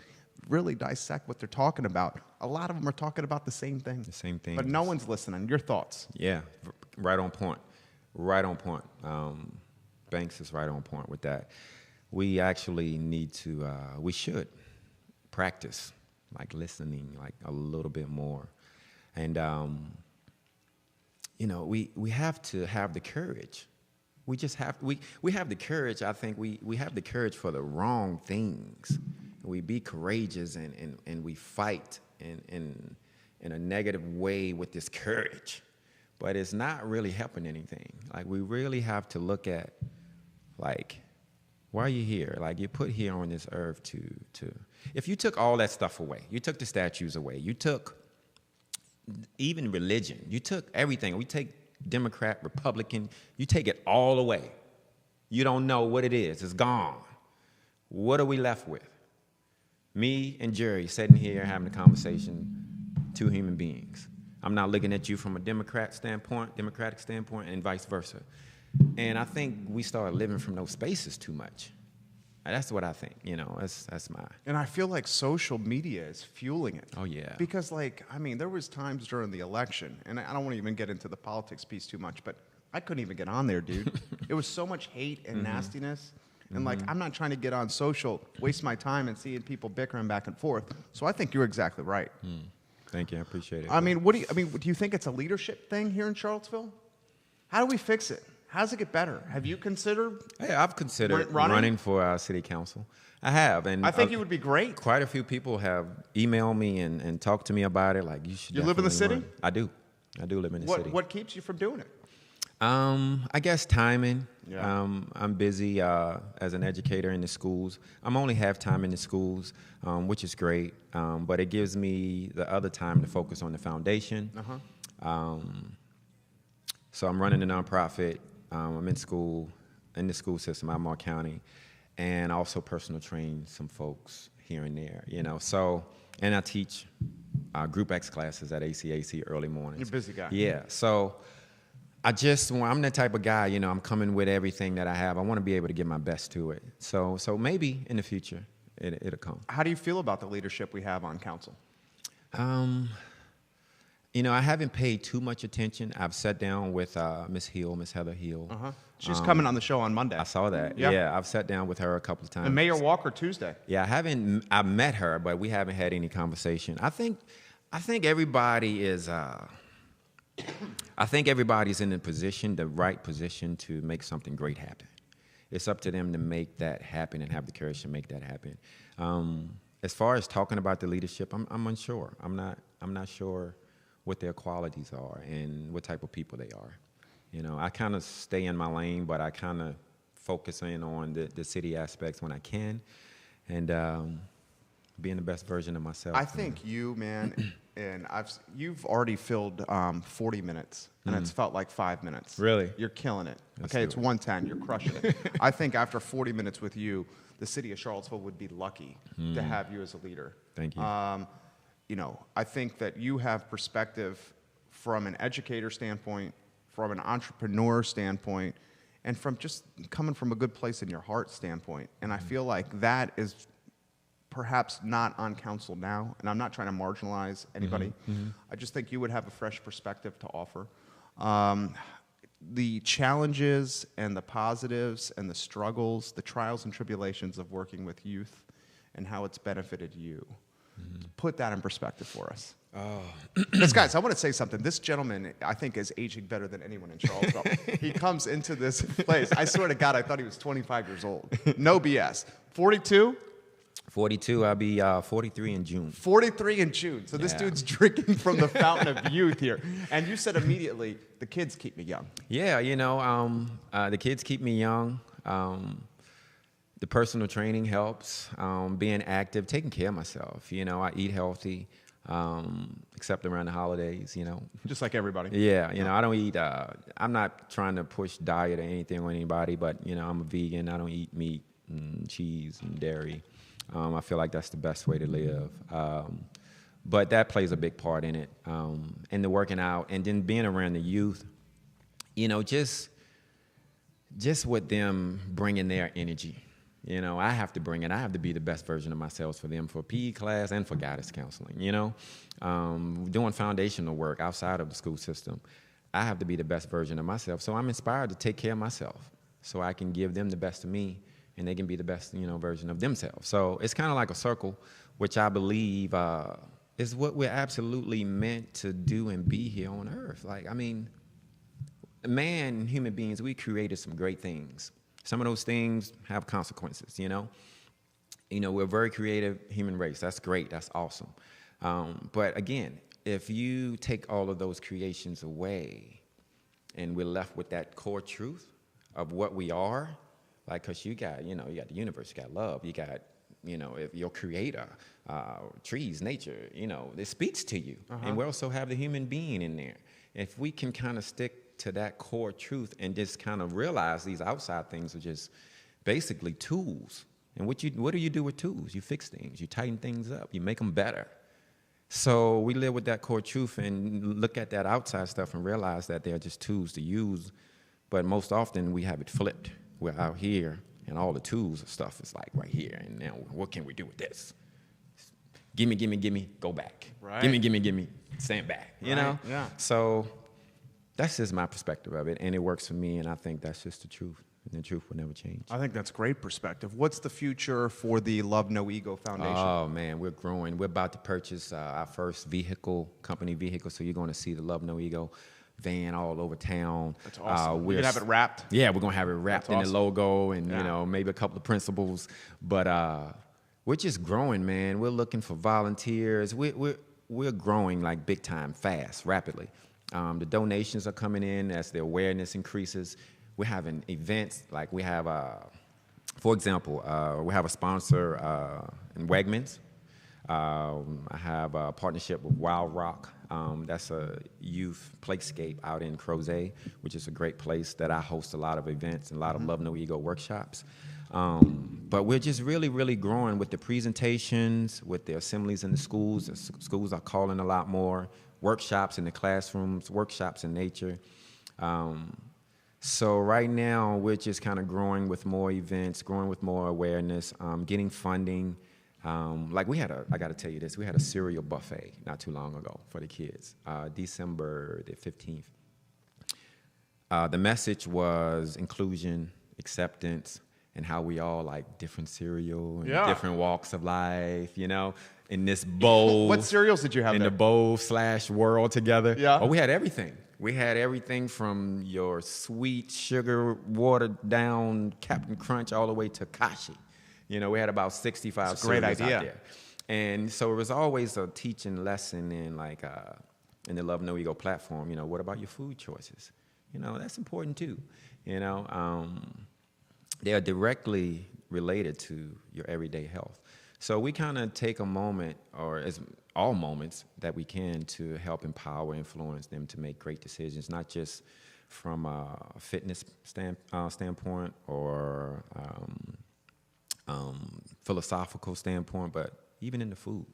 really dissect what they're talking about. A lot of them are talking about the same thing. The same thing. But no one's listening. Your thoughts? Yeah, right on point. Right on point. Banks is right on point with that. We actually need to, we should practice, like listening, like a little bit more. And, you know, we have to have the courage. We just have, we have the courage. I think we have the courage for the wrong things. We be courageous and we fight in a negative way with this courage. But it's not really helping anything. Like, we really have to look at, like, why are you here? Like, you're put here on this earth to if you took all that stuff away, you took the statues away, you took even religion, you took everything. We take Democrat, Republican, you take it all away. You don't know what it is. It's gone. What are we left with? Me and Jerry sitting here having a conversation, two human beings. I'm not looking at you from a Democratic standpoint, and vice versa. And I think we started living from those spaces too much. That's what I think, you know, that's my... And I feel like social media is fueling it. Oh, yeah. Because, like, I mean, there was times during the election, and I don't want to even get into the politics piece too much, but I couldn't even get on there, dude. It was so much hate and nastiness. And, like, I'm not trying to get on social, waste my time and seeing people bickering back and forth. So I think you're exactly right. Thank you. I appreciate it. I mean, do you think it's a leadership thing here in Charlottesville? How do we fix it? How does it get better? Have you considered? Yeah, I've considered running for city council. I have, and I think you would be great. Quite a few people have emailed me and talked to me about it. Like, you should. You live in the city? Run. I do live in the city. What keeps you from doing it? I guess timing. Yeah. I'm busy as an educator in the schools. I'm only half time in the schools, which is great. But it gives me the other time to focus on the foundation. So I'm running a nonprofit. I'm in school, in the school system, Albemarle County, and also personal train some folks here and there, you know. So, and I teach Group X classes at ACAC early mornings. You're a busy guy. Yeah. So I'm the type of guy, you know, I'm coming with everything that I have. I want to be able to give my best to it. So maybe in the future it'll come. How do you feel about the leadership we have on council? You know, I haven't paid too much attention. I've sat down with Miss Heather Hill. She's coming on the show on Monday. I saw that. Yeah. Yeah, I've sat down with her a couple of times. And Mayor Walker Tuesday. Yeah, I met her, but we haven't had any conversation. I think everybody is. I think everybody's in the right position to make something great happen. It's up to them to make that happen and have the courage to make that happen. As far as talking about the leadership, I'm unsure. I'm not sure what their qualities are and what type of people they are. You know, I kind of stay in my lane, but I kind of focus in on the city aspects when I can, and being the best version of myself. I think you, man, and you've already filled 40 minutes, and it's felt like 5 minutes. Really? You're killing it. Let's Okay, do it's it. 110. You're crushing it. I think after 40 minutes with you, the city of Charlottesville would be lucky to have you as a leader. Thank you. You know, I think that you have perspective from an educator standpoint, from an entrepreneur standpoint, and from just coming from a good place in your heart standpoint. And I feel like that is perhaps not on council now, and I'm not trying to marginalize anybody. I just think you would have a fresh perspective to offer. The challenges and the positives and the struggles, the trials and tribulations of working with youth and how it's benefited you. Put that in perspective for us. Because, guys, I want to say something. This gentleman, I think, is aging better than anyone in Charlottesville. He comes into this place. I swear to God, I thought he was 25 years old. No BS. 42? 42. I'll be 43 in June. 43 in June. So this Yeah. dude's drinking from the fountain of youth here. And you said immediately, the kids keep me young. Yeah, you know, the kids keep me young. The personal training helps. Being active, taking care of myself. You know, I eat healthy, except around the holidays, you know. Just like everybody. Yeah, you know, I don't eat, I'm not trying to push diet or anything on anybody, but, you know, I'm a vegan. I don't eat meat and cheese and dairy. I feel like that's the best way to live. But that plays a big part in it. And the working out and then being around the youth, you know, just with them bringing their energy. You know, I have to bring it. I have to be the best version of myself for them, for PE class and for guidance counseling, you know. Doing foundational work outside of the school system, I have to be the best version of myself. So I'm inspired to take care of myself so I can give them the best of me and they can be the best, you know, version of themselves. So it's kind of like a circle, which I believe is what we're absolutely meant to do and be here on earth. Like, I mean, man, human beings, we created some great things. Some of those things have consequences, you know? We're a very creative human race. That's great. That's awesome. But again, if you take all of those creations away and we're left with that core truth of what we are, like, because you got the universe, you got love, you got, if your creator, trees, nature, it speaks to you. And we also have the human being in there. If we can kind of stick to that core truth and just kind of realize these outside things are just basically tools. And what do you do with tools? You fix things, you tighten things up, you make them better. So we live with that core truth and look at that outside stuff and realize that they're just tools to use. But most often we have it flipped. We're out here and all the tools and stuff is like right here. And now what can we do with this? Gimme, gimme, gimme, go back. Right. Gimme, gimme, gimme, stand back. You know? Yeah. So that's just my perspective of it. And it works for me. And I think that's just the truth. And the truth will never change. I think that's great perspective. What's the future for the Love No Ego Foundation? Oh, man, we're growing. We're about to purchase our first company vehicle. So you're going to see the Love No Ego van all over town. That's awesome. We're going to have it wrapped? Yeah, we're going to have it wrapped in the logo and, maybe a couple of principles. But we're just growing, man. We're looking for volunteers. We're growing like big time, fast, rapidly. The donations are coming in as the awareness increases. We're having events, like we have, for example, we have a sponsor in Wegmans. I have a partnership with Wild Rock. That's a youth playscape out in Crozet, which is a great place that I host a lot of events and a lot of Love No Ego workshops. But we're just really, really growing with the presentations, with the assemblies in the schools. The schools are calling a lot more, workshops in the classrooms, workshops in nature. So right now, we're just kind of growing with more events, growing with more awareness, getting funding. Like I got to tell you this, we had a cereal buffet not too long ago for the kids, December the 15th. The message was inclusion, acceptance, and how we all like different cereal and different walks of life, in this bowl. What cereals did you have in there? the bowl/world together. Yeah. Oh, we had everything. We had everything from your sweet sugar, watered down Captain Crunch all the way to Kashi. We had about 65 That's a great cereals idea. out there. And so it was always a teaching lesson in in the Love No Ego platform. What about your food choices? That's important too. They are directly related to your everyday health. So we kind of take a moment, or as all moments that we can, to help empower, influence them to make great decisions, not just from a fitness standpoint or philosophical standpoint, but even in the food.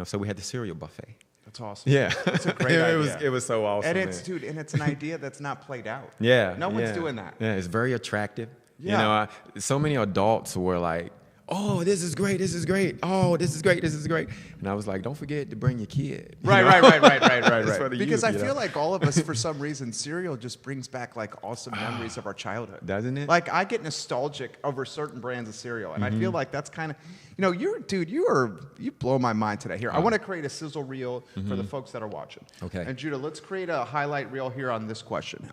So we had the cereal buffet. That's awesome. Yeah. That's a great idea. It was so awesome. And it's an idea that's not played out. Yeah. No one's doing that. Yeah, it's very attractive. Yeah. So many adults were like, oh, this is great, this is great. Oh, this is great, this is great. And I was like, don't forget to bring your kid. Right. Because I feel like all of us, for some reason, cereal just brings back like awesome memories of our childhood. Doesn't it? Like I get nostalgic over certain brands of cereal, and I feel like that's kind of, you blow my mind today. Here, I want to create a sizzle reel for the folks that are watching. Okay. And Judah, let's create a highlight reel here on this question.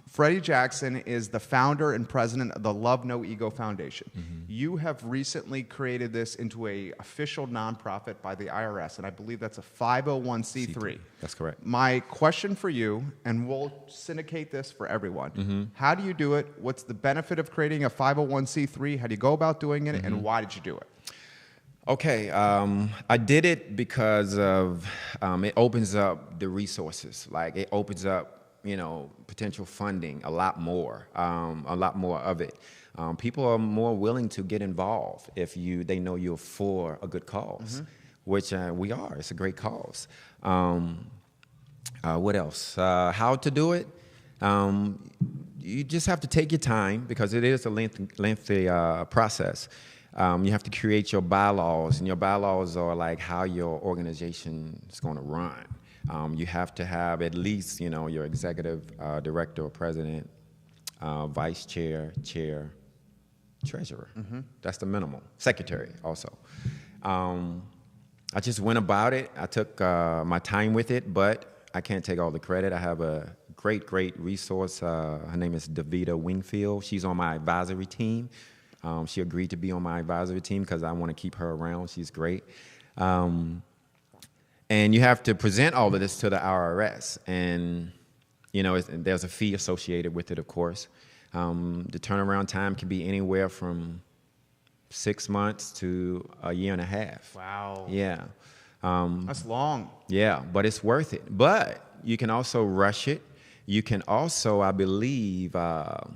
Freddy Jackson is the founder and president of the Love No Ego Foundation. You have recently created this into a official nonprofit by the IRS, and I believe that's a 501c3. That's correct. My question for you, and we'll syndicate this for everyone. How do you do it? What's the benefit of creating a 501c3? How do you go about doing it, and why did you do it? Okay, I did it because of it opens up the resources. Like it opens up, potential funding a lot more of it. People are more willing to get involved if they know you're for a good cause, which we are. It's a great cause. What else? How to do it? You just have to take your time because it is a lengthy process. You have to create your bylaws, and your bylaws are like how your organization is going to run. You have to have at least, your executive director or president, vice chair, chair, treasurer. That's the minimum. Secretary also. I just went about it. I took my time with it, but I can't take all the credit. I have a great resource. Her name is Davita Wingfield. She's on my advisory team. She agreed to be on my advisory team because I want to keep her around. She's great. And you have to present all of this to the IRS. And, you know, there's a fee associated with it, of course. The turnaround time can be anywhere from 6 months to a year and a half. Wow. Yeah. That's long. Yeah, but it's worth it. But you can also rush it. You can also, I believe, the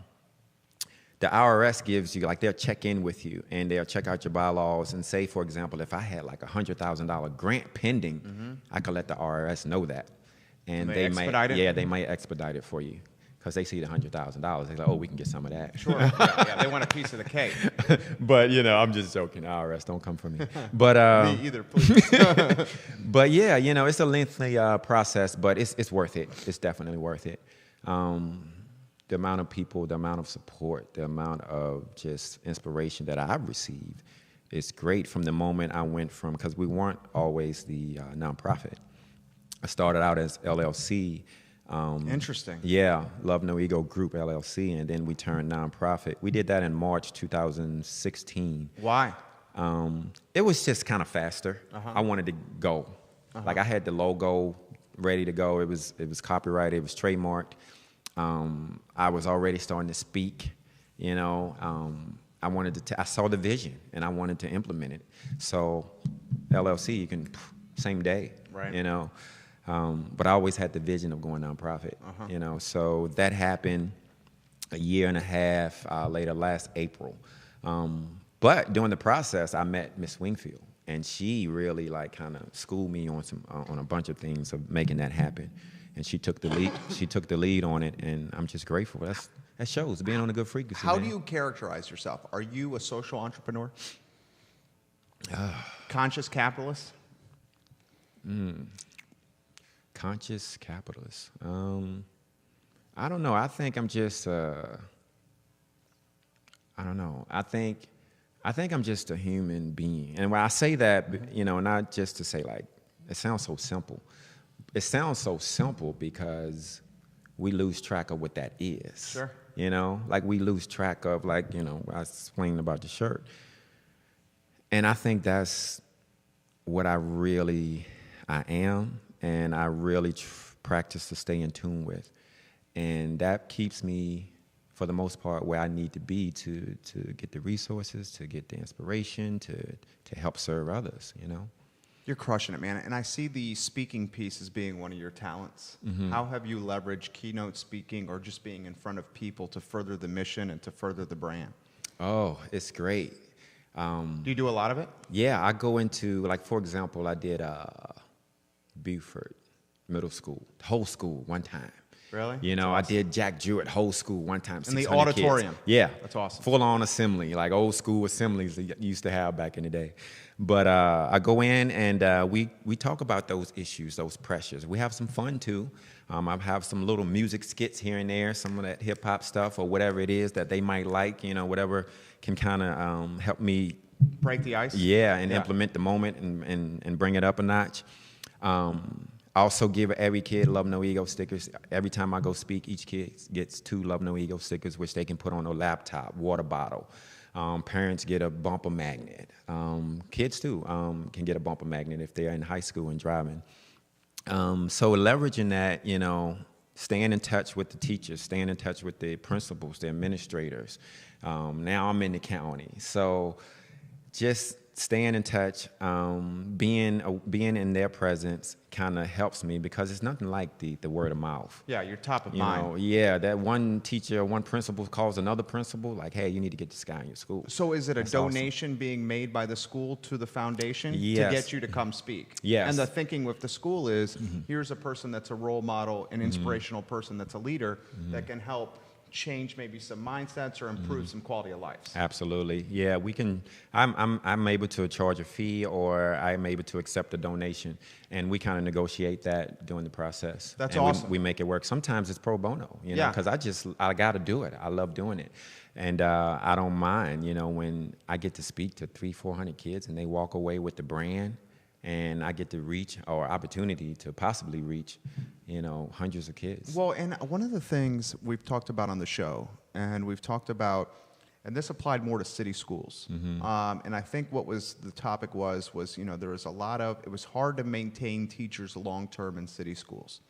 IRS gives you, like, they'll check in with you and they'll check out your bylaws and say, for example, if I had like a $100,000 grant pending, I could let the IRS know that. And they expedite it? Yeah, they might expedite it for you. Because they see the $100,000, they're like, oh, we can get some of that. Sure. Yeah, they want a piece of the cake. But, you know, I'm just joking. IRS, don't come for me. But Me either, please. but yeah, you know, it's a lengthy process, but it's worth it. It's definitely worth it. The amount of people, the amount of support, the amount of just inspiration that I've received is great from the moment I went from, because we weren't always the nonprofit. I started out as LLC. Interesting. Yeah, Love No Ego Group LLC, and then we turned nonprofit. We did that in March 2016. Why? It was just kind of faster. I wanted to go. Like, I had the logo ready to go. It was copyrighted. It was trademarked. I was already starting to speak. You know, I saw the vision and I wanted to implement it. So, LLC, you can same day. Right. You know. But I always had the vision of going nonprofit, you know, so that happened a year and a half later, last April. But during the process, I met Miss Wingfield, and she really, like, kind of schooled me on on a bunch of things of making that happen. And she took the lead. She took the lead on it, and I'm just grateful. That shows being on a good frequency. How man. do you characterize yourself? Are you a social entrepreneur? Conscious capitalist? Conscious capitalist. I don't know. I think I'm just. I don't know. I think I'm just a human being. And when I say that, you know, not just to say, like, it sounds so simple. It sounds so simple because we lose track of what that is. Sure. You know, like, we lose track of, like, you know, I explained about the shirt. And I think that's what I am. And I really practice to stay in tune with. And that keeps me, for the most part, where I need to be to get the resources, to get the inspiration, to help serve others, you know? You're crushing it, man. And I see the speaking piece as being one of your talents. How have you leveraged keynote speaking or just being in front of people to further the mission and to further the brand? Oh, it's great. Do you do a lot of it? Yeah, I go into, like, for example, I did Beaufort Middle School, whole school one time. Really? You know, That's awesome. I did Jack Jewett whole school one time. In the 600 auditorium. Kids. Yeah. That's awesome. Full-on assembly, like old school assemblies that you used to have back in the day. But I go in and we talk about those issues, those pressures. We have some fun too. I have some little music skits here and there, some of that hip-hop stuff or whatever it is that they might like, you know, whatever can kind of help me break the ice. Yeah, and implement the moment and bring it up a notch. I also give every kid Love No Ego stickers. Every time I go speak, each kid gets 2 Love No Ego stickers, which they can put on their laptop, water bottle. Parents get a bumper magnet. Kids, too, can get a bumper magnet if they're in high school and driving. So leveraging that, you know, staying in touch with the teachers, staying in touch with the principals, the administrators. Now I'm in the county. So just staying in touch, being in their presence kind of helps me because it's nothing like the word of mouth. Yeah, you're top of you mind. know, yeah, that one teacher, one principal calls another principal, like, hey, you need to get this guy in your school. So is it a That's donation being made by the school to the foundation Yes. to get you to come speak? Yes. And the thinking with the school is, here's a person that's a role model, an inspirational person that's a leader that can help change maybe some mindsets or improve some quality of life. Absolutely, yeah. We can. I'm able to charge a fee, or I'm able to accept a donation, and we kind of negotiate that during the process. That's and awesome. We make it work. Sometimes it's pro bono, you know, Yeah. because I got to do it. I love doing it, and I don't mind, you know, when I get to speak to 300-400 kids and they walk away with the brand, and I get to reach, or opportunity to possibly reach, hundreds of kids. Well, and one of the things we've talked about on the show, and we've talked about, and this applied more to city schools. And I think what was the topic was there was a lot of, it was hard to maintain teachers long-term in city schools.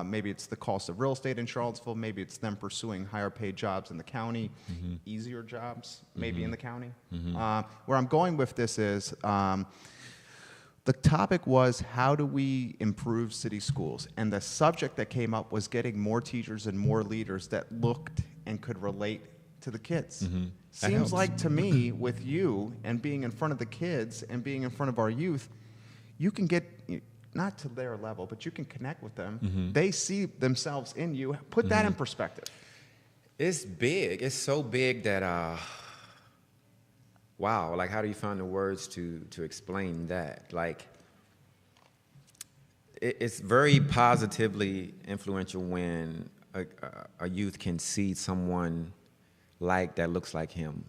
Maybe it's the cost of real estate in Charlottesville. Maybe it's them pursuing higher paid jobs in the county, easier jobs maybe in the county. Where I'm going with this is the topic was, how do we improve city schools? And the subject that came up was getting more teachers and more leaders that looked and could relate to the kids. Seems like to me, with you and being in front of the kids and being in front of our youth, you can get, not to their level, but you can connect with them. They see themselves in you. Put that in perspective. It's big. It's so big that, wow, like how do you find the words to explain that? Like, it's very positively influential when a youth can see someone like that looks like him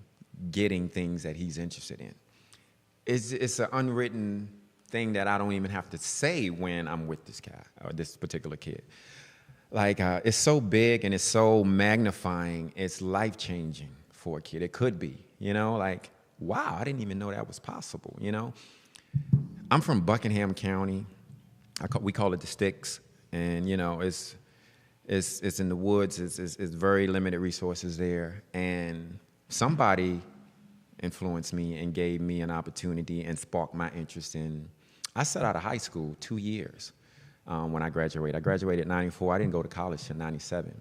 getting things that he's interested in. It's an unwritten thing that I don't even have to say when I'm with this guy or this particular kid. Like, it's so big and it's so magnifying. It's life-changing for a kid. It could be, like, wow, I didn't even know that was possible, I'm from Buckingham County. We call it the Sticks, and, it's in the woods. It's very limited resources there. And somebody influenced me and gave me an opportunity and sparked my interest in. I sat out of high school 2 years when I graduated. I graduated in 94. I didn't go to college till 97.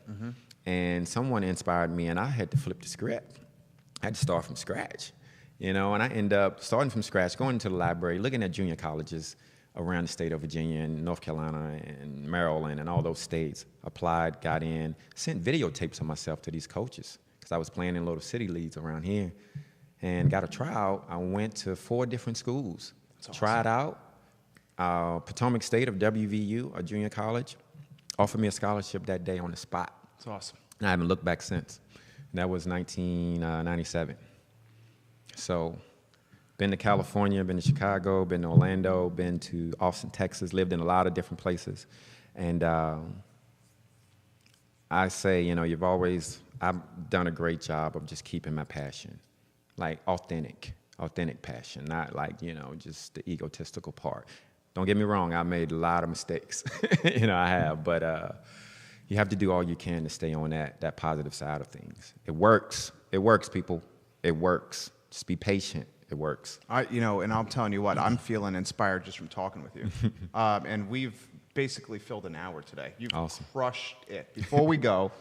And someone inspired me, and I had to flip the script. I had to start from scratch, and I ended up starting from scratch, going to the library, looking at junior colleges around the state of Virginia and North Carolina and Maryland and all those states. Applied, got in, sent videotapes of myself to these coaches because I was playing in little city leagues around here, and got a tryout. I went to 4 different schools. That's awesome. Tried out. Potomac State of WVU, a junior college, offered me a scholarship that day on the spot. That's awesome. And I haven't looked back since. And that was 1997. So, been to California, been to Chicago, been to Orlando, been to Austin, Texas, lived in a lot of different places. And I say, I've done a great job of just keeping my passion, like authentic passion, not like, just the egotistical part. Don't get me wrong, I made a lot of mistakes, I have, but you have to do all you can to stay on that positive side of things. It works, people, it works. Just be patient. It works. And I'm telling you what, I'm feeling inspired just from talking with you. And we've basically filled an hour today. You've awesome. Crushed it. Before we go,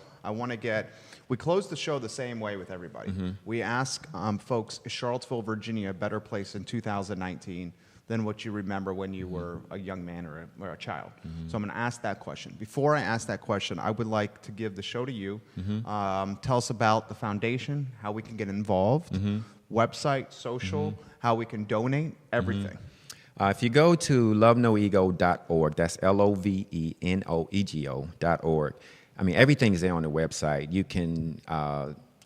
we close the show the same way with everybody. We ask folks, is Charlottesville, Virginia a better place in 2019 than what you remember when you were a young man or a child? So I'm going to ask that question. Before I ask that question, I would like to give the show to you. Tell us about the foundation, how we can get involved, website, social, how we can donate, everything. If you go to lovenoego.org, that's LOVENOEGO.org. I mean, everything's there on the website. You can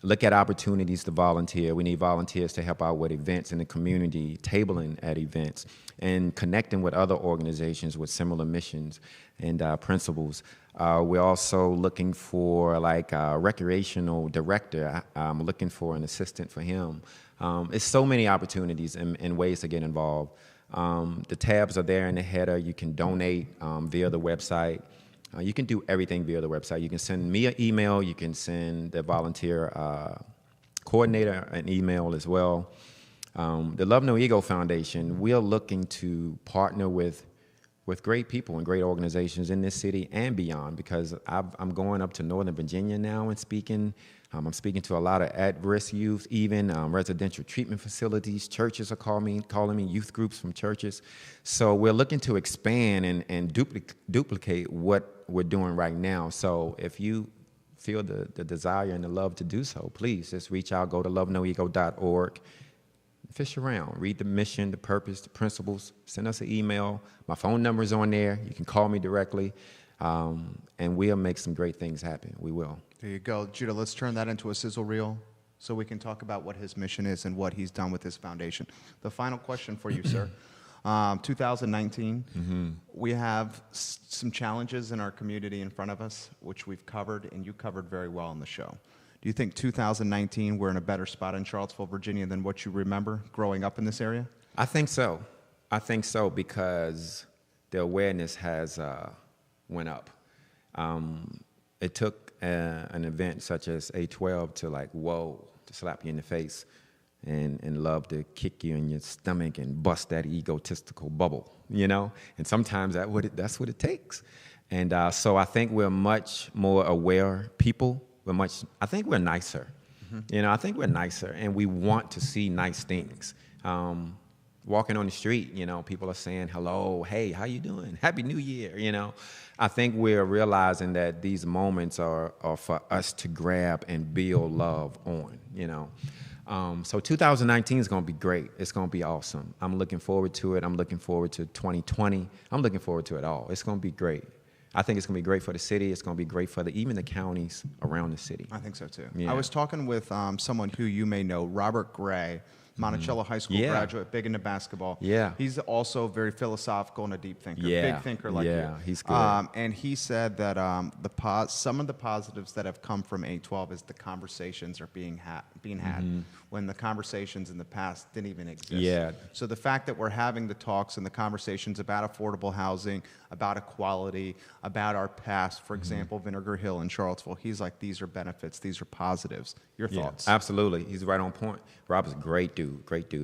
look at opportunities to volunteer. We need volunteers to help out with events in the community, tabling at events, and connecting with other organizations with similar missions and principles. We're also looking for a recreational director. I'm looking for an assistant for him. It's so many opportunities and ways to get involved. The tabs are there in the header. You can donate via the website. You can do everything via the website. You can send me an email. You can send the volunteer coordinator an email as well. The Love No Ego Foundation, we are looking to partner with great people and great organizations in this city and beyond, because I'm going up to Northern Virginia now and speaking. I'm speaking to a lot of at-risk youth, even residential treatment facilities. Churches are calling me, youth groups from churches. So we're looking to expand and duplicate what we're doing right now. So if you feel the desire and the love to do so, please just reach out, go to lovenoego.org, fish around, read the mission, the purpose, the principles, send us an email. My phone number is on there. You can call me directly, and we'll make some great things happen. We will. There you go. Judah, let's turn that into a sizzle reel so we can talk about what his mission is and what he's done with his foundation. The final question for you, sir. 2019. We have some challenges in our community in front of us, which we've covered, and you covered very well in the show. Do you think 2019 we're in a better spot in Charlottesville, Virginia than what you remember growing up in this area? I think so. I think so because the awareness has went up. It took an event such as A12 to like, whoa, to slap you in the face and love to kick you in your stomach and bust that egotistical bubble, you know? And sometimes that's what it takes. And so I think we're much more aware people. I think we're nicer. You know, I think we're nicer, and we want to see nice things. Walking on the street, you know, people are saying hello, hey, how you doing? Happy New Year, you know. I think we're realizing that these moments are for us to grab and build love on, you know. So 2019 is going to be great. It's going to be awesome. I'm looking forward to it. I'm looking forward to 2020. I'm looking forward to it all. It's going to be great. I think it's going to be great for the city. It's going to be great for even the counties around the city. I think so, too. Yeah. I was talking with someone who you may know, Robert Gray, Monticello High School graduate, big into basketball. Yeah. He's also very philosophical and a deep thinker, big thinker like you. Yeah, he's good. And he said that some of the positives that have come from A12 is the conversations are being had when the conversations in the past didn't even exist. Yeah. So the fact that we're having the talks and the conversations about affordable housing, about equality, about our past, for example, Vinegar Hill in Charlottesville, he's like, these are benefits, these are positives. Your thoughts? Absolutely. He's right on point. Rob is a great dude.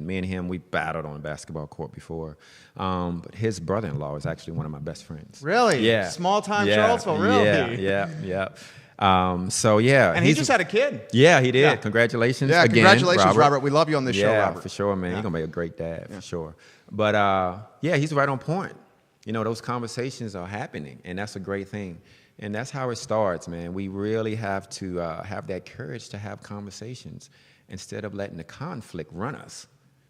Me and him, we battled on a basketball court before. But his brother-in-law is actually one of my best friends. Really? Yeah. Small-time Charlottesville, really? Yeah. And he just had a kid. Yeah, he did. Yeah. Congratulations Yeah, again, congratulations, Robert. We love you on this show, Robert. Yeah, for sure, man. You're going to be a great dad, for sure. But, he's right on point. You know, those conversations are happening, and that's a great thing. And that's how it starts, man. We really have to have that courage to have conversations instead of letting the conflict run us.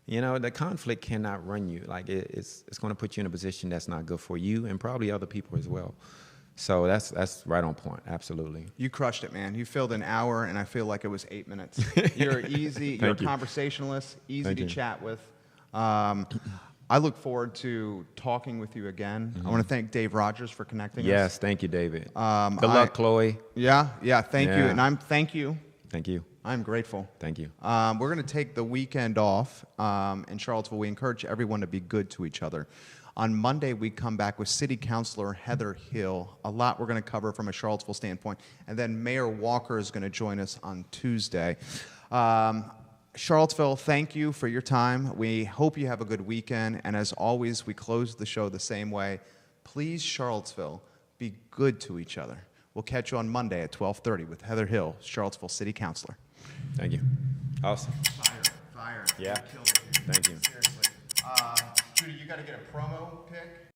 You know, the conflict cannot run you. Like, it's going to put you in a position that's not good for you and probably other people as well. So that's right on point. Absolutely. You crushed it, man. You filled an hour, and I feel like it was 8 minutes. You're easy. You're a conversationalist, easy to chat with. I look forward to talking with you again. I want to thank Dave Rogers for connecting us. Yes, thank you, David. Good luck, Chloe. Yeah, thank you. And thank you. Thank you. I'm grateful. Thank you. We're going to take the weekend off in Charlottesville. We encourage everyone to be good to each other. On Monday, we come back with City Councilor Heather Hill. A lot we're going to cover from a Charlottesville standpoint. And then Mayor Walker is going to join us on Tuesday. Charlottesville, thank you for your time. We hope you have a good weekend. And as always, we close the show the same way. Please, Charlottesville, be good to each other. We'll catch you on Monday at 12:30 with Heather Hill, Charlottesville City Councilor. Thank you. Awesome. Fire. Yeah. You killed it, dude. Thank you. Seriously. Judy, you got to get a promo pick.